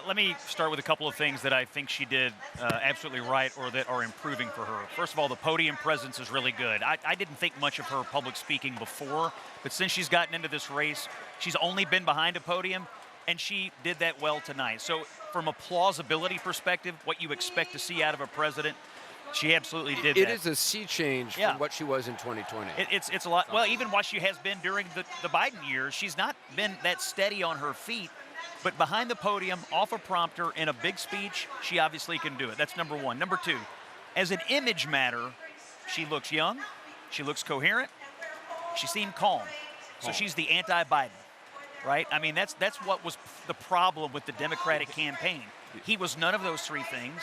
let me start with a couple of things that I think she did absolutely right or that are improving for her. First of all, the podium presence is really good. I didn't think much of her public speaking before, but since she's gotten into this race, she's only been behind a podium, and she did that well tonight. So from a plausibility perspective, what you expect to see out of a president, she absolutely did It that. is a sea change Yeah. from what she was in 2020. It's a lot. Well, even what she has been during the Biden years, she's not been that steady on her feet. But behind the podium, off a prompter, in a big speech, she obviously can do it. That's number one. Number two, as an image matter, she looks young, she looks coherent, she seemed calm. So she's the anti-Biden, right? I mean, that's what was the problem with the Democratic campaign. He was none of those three things,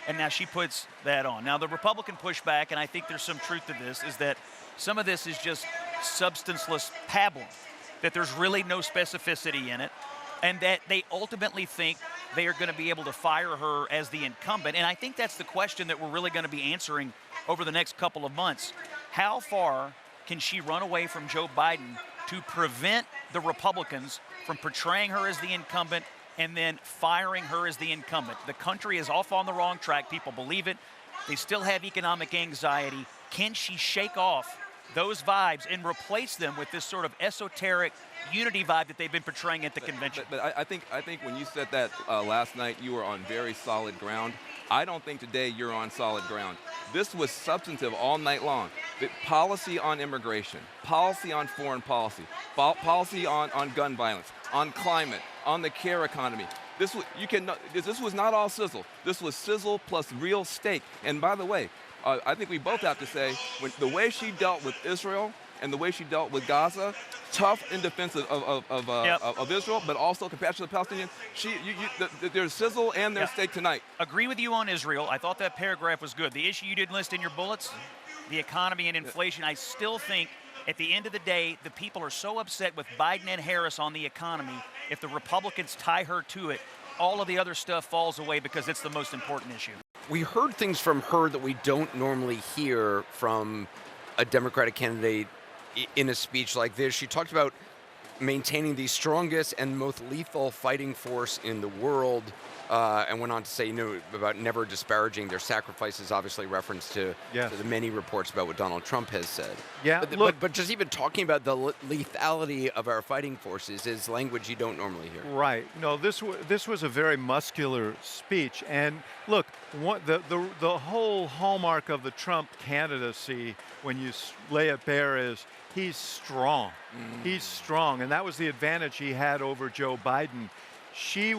and now she puts that on. Now, the Republican pushback, and I think there's some truth to this, is that some of this is just substanceless pablum, that there's really no specificity in it, and that they ultimately think they are going to be able to fire her as the incumbent. And I think that's the question that we're really going to be answering over the next couple of months. How far can she run away from Joe Biden to prevent the Republicans from portraying her as the incumbent and then firing her as the incumbent? The country is off on the wrong track. People believe it. They still have economic anxiety. Can she shake off those vibes and replace them with this sort of esoteric unity vibe that they've been portraying at the convention? But I think when you said that last night, you were on very solid ground. I don't think today you're on solid ground. This was substantive all night long. The policy on immigration, policy on foreign policy, policy on gun violence, on climate, on the care economy. This was not all sizzle. This was sizzle plus real steak. And by the way, I think we both have to say, the way she dealt with Israel and the way she dealt with Gaza, tough in defense of Israel, but also compassionate to the Palestinians. There's sizzle and there's steak tonight. Agree with you on Israel. I thought that paragraph was good. The issue you didn't list in your bullets, the economy and inflation, I still think at the end of the day, the people are so upset with Biden and Harris on the economy. If the Republicans tie her to it, all of the other stuff falls away because it's the most important issue. We heard things from her that we don't normally hear from a Democratic candidate in a speech like this. She talked about maintaining the strongest and most lethal fighting force in the world, and went on to say, about never disparaging their sacrifices, obviously reference to the many reports about what Donald Trump has said. Yeah, but just even talking about the lethality of our fighting forces is language you don't normally hear. Right. No, this was a very muscular speech. And look, the whole hallmark of the Trump candidacy, when you lay it bare, is he's strong. He's strong, and that was the advantage he had over Joe Biden. She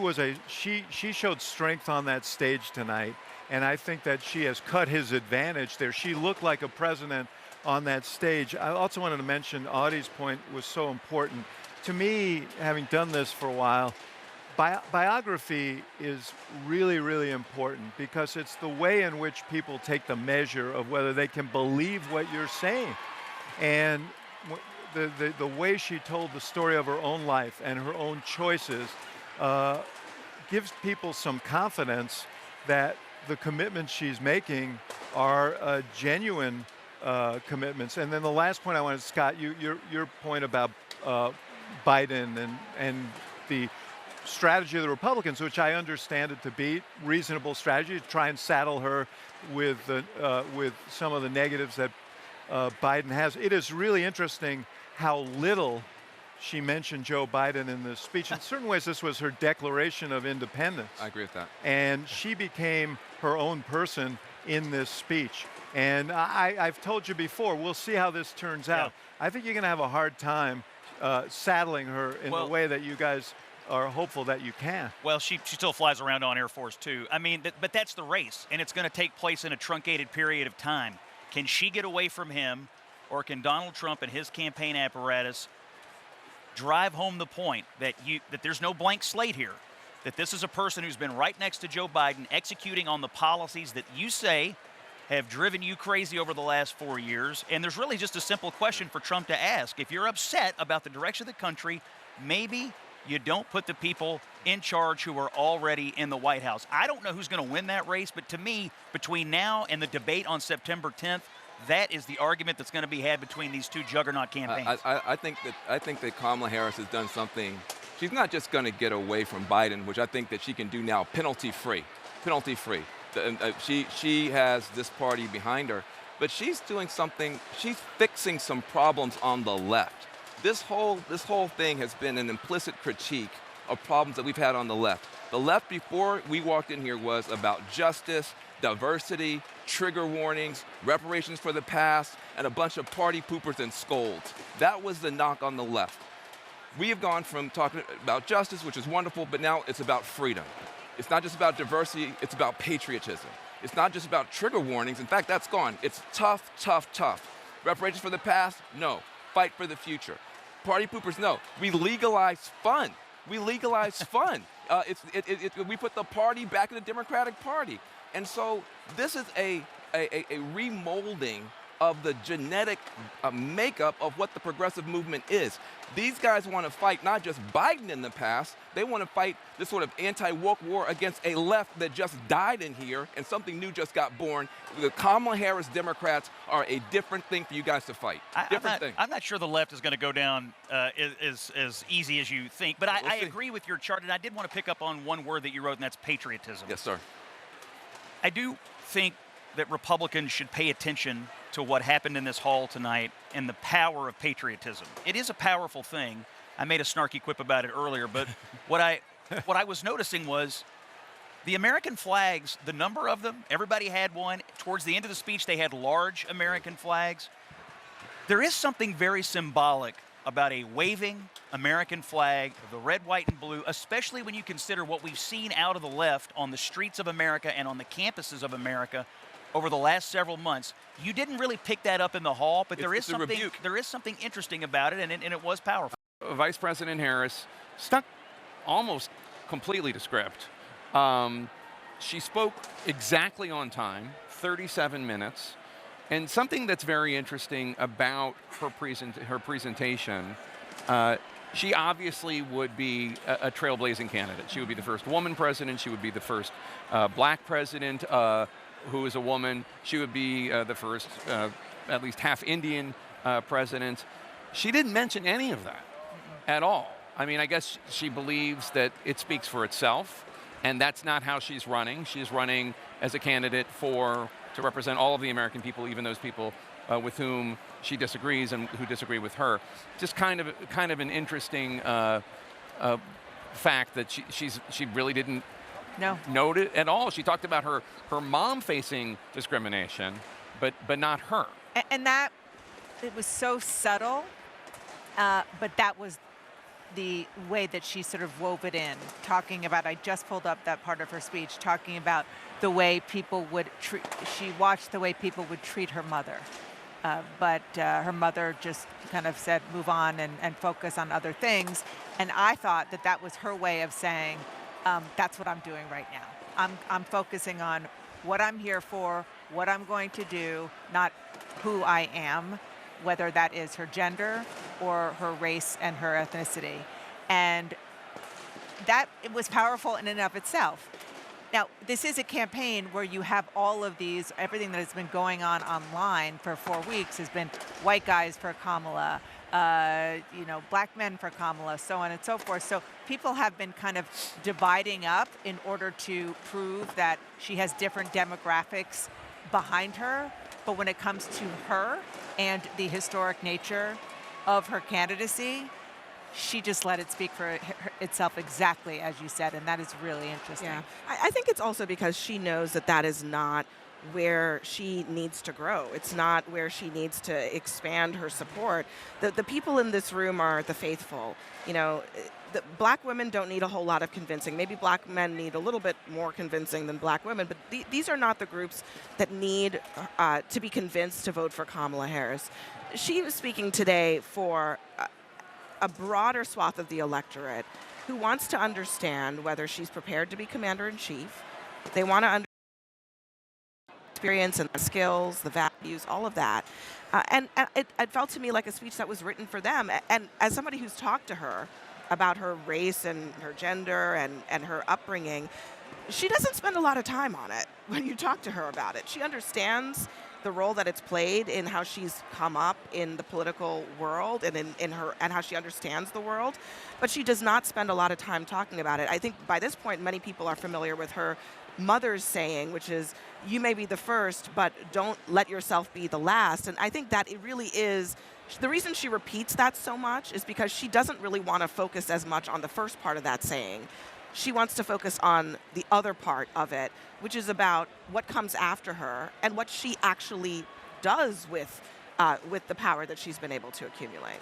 showed strength on that stage tonight, and I think that she has cut his advantage there. She looked like a president on that stage. I also wanted to mention Audie's point was so important. To me, having done this for a while, biography is really, really important because it's the way in which people take the measure of whether they can believe what you're saying. And the way she told the story of her own life and her own choices gives people some confidence that the commitments she's making are genuine commitments. And then the last point I wanted, Scott, your point about Biden and the strategy of the Republicans, which I understand it to be reasonable strategy, to try and saddle her with some of the negatives that Biden has. It is really interesting how little she mentioned Joe Biden in this speech. In certain ways, this was her declaration of independence. I agree with that. And she became her own person in this speech. And I've told you before, we'll see how this turns out. I think you're going to have a hard time saddling her in the way that you guys are hopeful that you can. Well, she still flies around on Air Force Two. I mean, but that's the race, and it's going to take place in a truncated period of time. Can she get away from him, or can Donald Trump and his campaign apparatus drive home the point that there's no blank slate here, that this is a person who's been right next to Joe Biden executing on the policies that you say have driven you crazy over the last 4 years? And there's really just a simple question for Trump to ask. If you're upset about the direction of the country, maybe you don't put the people in charge who are already in the White House. I don't know who's going to win that race, but to me, between now and the debate on September 10th, that is the argument that's going to be had between these two juggernaut campaigns. I think that Kamala Harris has done something she's not just going to get away from Biden, which I think that she can do now penalty-free. Penalty-free. She has this party behind her, but she's doing something, she's fixing some problems on the left. This whole thing has been an implicit critique of problems that we've had on the left. The left before we walked in here was about justice, diversity, trigger warnings, reparations for the past, and a bunch of party poopers and scolds. That was the knock on the left. We have gone from talking about justice, which is wonderful, but now it's about freedom. It's not just about diversity, it's about patriotism. It's not just about trigger warnings. In fact, that's gone. It's tough, tough, tough. Reparations for the past? No. Fight for the future. Party poopers? No. We legalize fun. We legalize fun. We put the party back in the Democratic Party. And so this is a remolding of the genetic makeup of what the progressive movement is. These guys want to fight not just Biden in the past, they want to fight this sort of anti-woke war against a left that just died in here and something new just got born. The Kamala Harris Democrats are a different thing for you guys to fight. I'm not sure the left is going to go down as easy as you think, but I agree with your chart, and I did want to pick up on one word that you wrote, and that's patriotism. Yes, sir. I do think that Republicans should pay attention to what happened in this hall tonight and the power of patriotism. It is a powerful thing. I made a snarky quip about it earlier, but what I was noticing was the American flags, the number of them, everybody had one. Towards the end of the speech, they had large American flags. There is something very symbolic about a waving American flag, the red, white, and blue, especially when you consider what we've seen out of the left on the streets of America and on the campuses of America over the last several months. You didn't really pick that up in the hall, but there is something interesting about it, and it was powerful. Vice President Harris stuck almost completely to script. She spoke exactly on time, 37 minutes. And something that's very interesting about her presentation, she obviously would be a trailblazing candidate. She would be the first woman president. She would be the first black president who is a woman. She would be the first at least half Indian president. She didn't mention any of that at all. I mean, I guess she believes that it speaks for itself, and that's not how she's running. She's running as a candidate to represent all of the American people, even those people with whom she disagrees and who disagree with her. Just kind of an interesting fact that she really didn't note it at all. She talked about her mom facing discrimination, but not her. And that, it was so subtle, but that was the way that she sort of wove it in, talking about, I just pulled up that part of her speech, talking about the way people would treat, she watched the way people would treat her mother. But her mother just kind of said, move on and focus on other things. And I thought that was her way of saying, that's what I'm doing right now. I'm focusing on what I'm here for, what I'm going to do, not who I am, whether that is her gender or her race and her ethnicity. And that it was powerful in and of itself. Now, this is a campaign where you have all of these, everything that has been going on online for 4 weeks has been white guys for Kamala, black men for Kamala, so on and so forth. So people have been kind of dividing up in order to prove that she has different demographics behind her. But when it comes to her and the historic nature of her candidacy, she just let it speak for itself exactly as you said, and that is really interesting. Yeah, I think it's also because she knows that is not where she needs to grow. It's not where she needs to expand her support. The people in this room are the faithful. The black women don't need a whole lot of convincing. Maybe black men need a little bit more convincing than black women, but these are not the groups that need to be convinced to vote for Kamala Harris. She was speaking today for a broader swath of the electorate who wants to understand whether she's prepared to be commander-in-chief. They want to understand experience and the skills, the values, all of that. And it felt to me like a speech that was written for them. And as somebody who's talked to her about her race and her gender and her upbringing, she doesn't spend a lot of time on it when you talk to her about it. She understands the role that it's played in how she's come up in the political world and in her and how she understands the world, but she does not spend a lot of time talking about it. I think by this point, many people are familiar with her mother's saying, which is, "You may be the first, but don't let yourself be the last." And I think that it really is. The reason she repeats that so much is because she doesn't really want to focus as much on the first part of that saying. She wants to focus on the other part of it, which is about what comes after her and what she actually does with the power that she's been able to accumulate.